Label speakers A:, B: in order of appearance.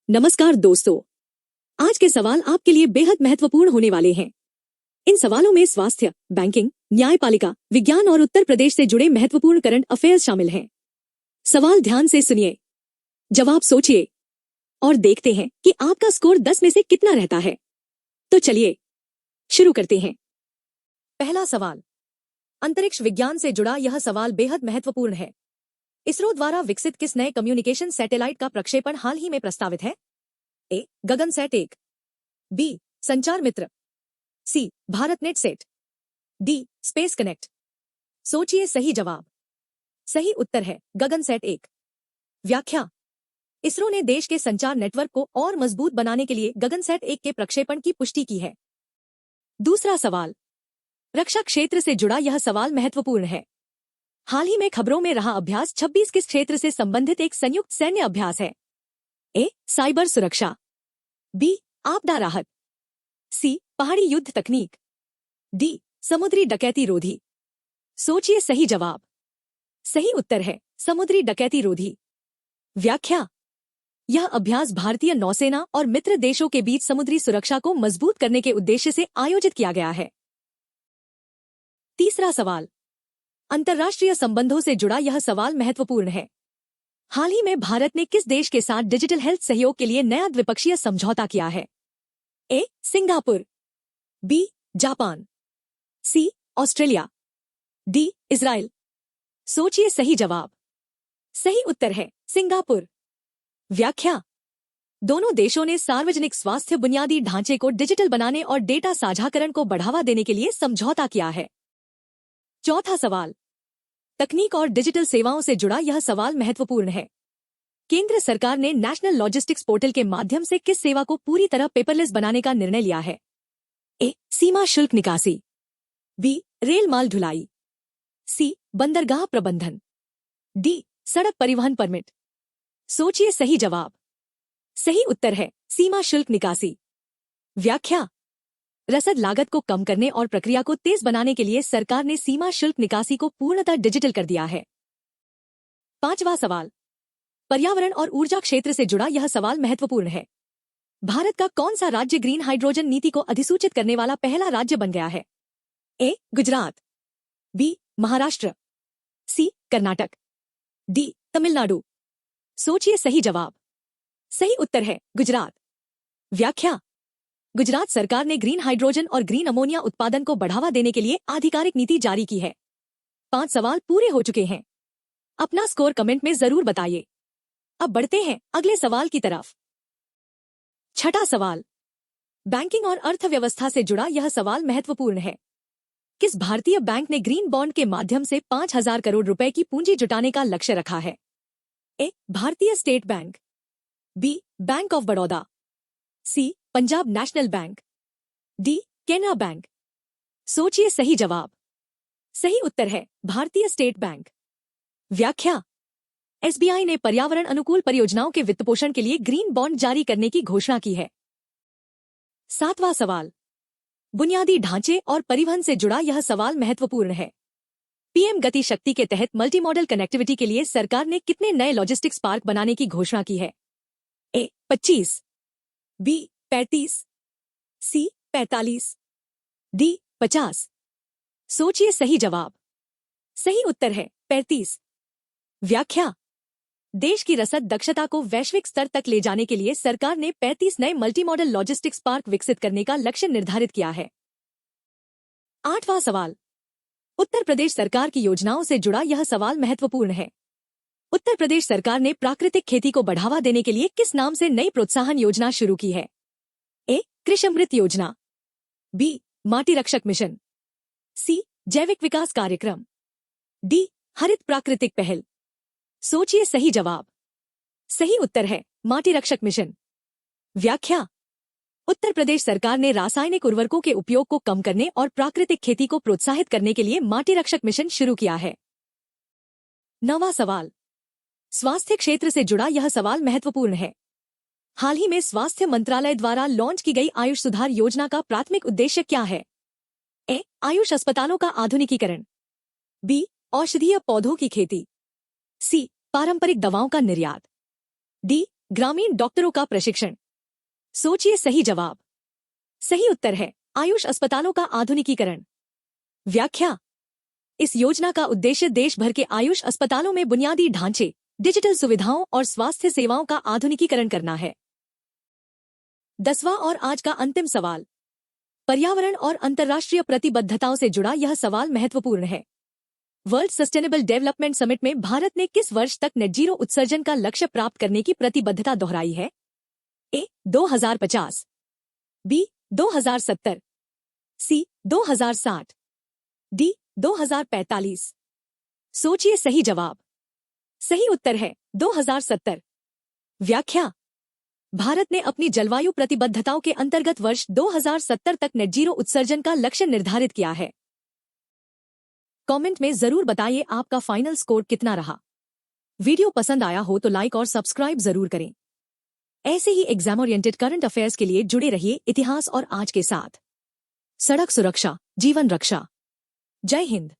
A: नमस्कार दोस्तों, आज के सवाल आपके लिए बेहद महत्वपूर्ण होने वाले हैं। इन सवालों में स्वास्थ्य, बैंकिंग, न्यायपालिका, विज्ञान और उत्तर प्रदेश से जुड़े महत्वपूर्ण करंट अफेयर्स शामिल हैं। सवाल ध्यान से सुनिए, जवाब सोचिए और देखते हैं कि आपका स्कोर 10 में से कितना रहता है। तो चलिए शुरू करते हैं। पहला सवाल, अंतरिक्ष विज्ञान से जुड़ा यह सवाल बेहद महत्वपूर्ण है। इसरो द्वारा विकसित किस नए कम्युनिकेशन सैटेलाइट का प्रक्षेपण हाल ही में प्रस्तावित है? A. GaganSat 1, B. Sanchar Mitra, C. BharatNet set, D. Space connect. सोचिए सही जवाब। सही उत्तर है गगनसैट 1। व्याख्या, इसरो ने देश के संचार नेटवर्क को और मजबूत बनाने के लिए गगनसैट 1 के प्रक्षेपण की पुष्टि की है। दूसरा सवाल, रक्षा क्षेत्र से जुड़ा यह सवाल महत्वपूर्ण है। हाल ही में खबरों में रहा अभ्यास 26 किस क्षेत्र से संबंधित एक संयुक्त सैन्य अभ्यास है? ए. साइबर सुरक्षा, बी. आपदा राहत, सी. पहाड़ी युद्ध तकनीक, डी. समुद्री डकैती रोधी। सोचिए सही जवाब। सही उत्तर है समुद्री डकैती रोधी। व्याख्या, यह अभ्यास भारतीय नौसेना और मित्र देशों के बीच समुद्री सुरक्षा को मजबूत करने के उद्देश्य से आयोजित किया गया है। तीसरा सवाल, अंतर्राष्ट्रीय संबंधों से जुड़ा यह सवाल महत्वपूर्ण है। हाल ही में भारत ने किस देश के साथ डिजिटल हेल्थ सहयोग के लिए नया द्विपक्षीय समझौता किया है? A. Singapore, B. Japan, C. Australia, D. Israel. सोचिए सही जवाब। सही उत्तर है सिंगापुर। व्याख्या, दोनों देशों ने सार्वजनिक स्वास्थ्य बुनियादी ढांचे को डिजिटल बनाने और डेटा साझाकरण को बढ़ावा देने के लिए समझौता किया है। चौथा सवाल, तकनीक और डिजिटल सेवाओं से जुड़ा यह सवाल महत्वपूर्ण है। केंद्र सरकार ने नेशनल लॉजिस्टिक्स पोर्टल के माध्यम से किस सेवा को पूरी तरह पेपरलेस बनाने का निर्णय लिया है? ए. सीमा शुल्क निकासी, बी. रेल माल ढुलाई, सी. बंदरगाह प्रबंधन, डी. सड़क परिवहन परमिट। सोचिए सही जवाब। सही उत्तर है सीमा शुल्क निकासी। व्याख्या, रसद लागत को कम करने और प्रक्रिया को तेज बनाने के लिए सरकार ने सीमा शुल्क निकासी को पूर्णतः डिजिटल कर दिया है। पांचवा सवाल, पर्यावरण और ऊर्जा क्षेत्र से जुड़ा यह सवाल महत्वपूर्ण है। भारत का कौन सा राज्य ग्रीन हाइड्रोजन नीति को अधिसूचित करने वाला पहला राज्य बन गया है? ए. गुजरात, बी. महाराष्ट्र, सी. कर्नाटक, डी. तमिलनाडु। सोचिए सही जवाब। सही उत्तर है गुजरात। व्याख्या, गुजरात सरकार ने ग्रीन हाइड्रोजन और ग्रीन अमोनिया उत्पादन को बढ़ावा देने के लिए आधिकारिक नीति जारी की है। 5 सवाल पूरे हो चुके हैं। अपना स्कोर कमेंट में जरूर बताइए। अब बढ़ते हैं अगले सवाल की तरफ। छठा सवाल, बैंकिंग और अर्थव्यवस्था से जुड़ा यह सवाल महत्वपूर्ण है। किस भारतीय बैंक ने ग्रीन बॉन्ड के माध्यम से 5,000 करोड़ रुपए की पूंजी जुटाने का लक्ष्य रखा है? A. Bharatiya state bank, B. Bank of Baroda, C. Punjab national bank, D. Canara bank. सोचिए सही जवाब। सही उत्तर है भारतीय स्टेट बैंक। व्याख्या, एसबीआई ने पर्यावरण अनुकूल परियोजनाओं के वित्तपोषण के लिए ग्रीन बॉन्ड जारी करने की घोषणा की है। सातवां सवाल, बुनियादी ढांचे और परिवहन से जुड़ा यह सवाल महत्वपूर्ण है। पीएम गति शक्ति के तहत मल्टी मॉडल कनेक्टिविटी के लिए सरकार ने कितने नए लॉजिस्टिक्स पार्क बनाने की घोषणा की है? ए. 25, बी. 35, सी. 45, डी. 50। सोचिए सही जवाब। सही उत्तर है 35। व्याख्या, देश की रसद दक्षता को वैश्विक स्तर तक ले जाने के लिए सरकार ने 35 नए मल्टी मॉडल लॉजिस्टिक्स पार्क विकसित करने का लक्ष्य निर्धारित किया है। आठवां सवाल, उत्तर प्रदेश सरकार की योजनाओं से जुड़ा यह सवाल महत्वपूर्ण है। उत्तर प्रदेश सरकार ने प्राकृतिक खेती को बढ़ावा देने के लिए किस नाम से नई प्रोत्साहन योजना शुरू की है? ए. कृषिमृत योजना, बी. माटी रक्षक मिशन, सी. जैविक विकास कार्यक्रम, डी. हरित प्राकृतिक पहल। सोचिए सही जवाब। सही उत्तर है माटी रक्षक मिशन। व्याख्या, उत्तर प्रदेश सरकार ने रासायनिक उर्वरकों के उपयोग को कम करने और प्राकृतिक खेती को प्रोत्साहित करने के लिए माटी रक्षक मिशन शुरू किया है। 9वां सवाल, स्वास्थ्य क्षेत्र से जुड़ा यह सवाल महत्वपूर्ण है। हाल ही में स्वास्थ्य मंत्रालय द्वारा लॉन्च की गई आयुष सुधार योजना का प्राथमिक उद्देश्य क्या है? ए. आयुष अस्पतालों का आधुनिकीकरण, बी. औषधीय पौधों की खेती, सी. पारंपरिक दवाओं का निर्यात, डी. ग्रामीण डॉक्टरों का प्रशिक्षण। सोचिए सही जवाब। सही उत्तर है आयुष अस्पतालों का आधुनिकीकरण। व्याख्या। इस योजना का उद्देश्य देश भर के आयुष अस्पतालों में बुनियादी ढांचे, डिजिटल सुविधाओं और स्वास्थ्य सेवाओं का आधुनिकीकरण करना है। 10वां और आज का अंतिम सवाल। पर्यावरण और अंतर्राष्ट्रीय प्रतिबद्धताओं से जुड़ा यह सवाल महत्वपूर्ण है। वर्ल्ड सस्टेनेबल डेवलपमेंट समिट में भारत ने किस वर्ष तक नेट जीरो उत्सर्जन का लक्ष्य प्राप्त करने की प्रतिबद्धता दोहराई है? ए 2050, बी 2070, सी 2060, डी 2045। सोचिए सही जवाब। सही उत्तर है 2070। व्याख्या। भारत ने अपनी जलवायु प्रतिबद्धताओं के अंतर्गत वर्ष 2070 तक नेट जीरो उत्सर्जन का लक्ष्य निर्धारित किया है। कमेंट में जरूर बताइए आपका फाइनल स्कोर कितना रहा। वीडियो पसंद आया हो तो लाइक और सब्सक्राइब जरूर करें। ऐसे ही एग्जाम ओरिएंटेड करंट अफेयर्स के लिए जुड़े रहिए इतिहास और आज के साथ। सड़क सुरक्षा, जीवन रक्षा। जय हिंद।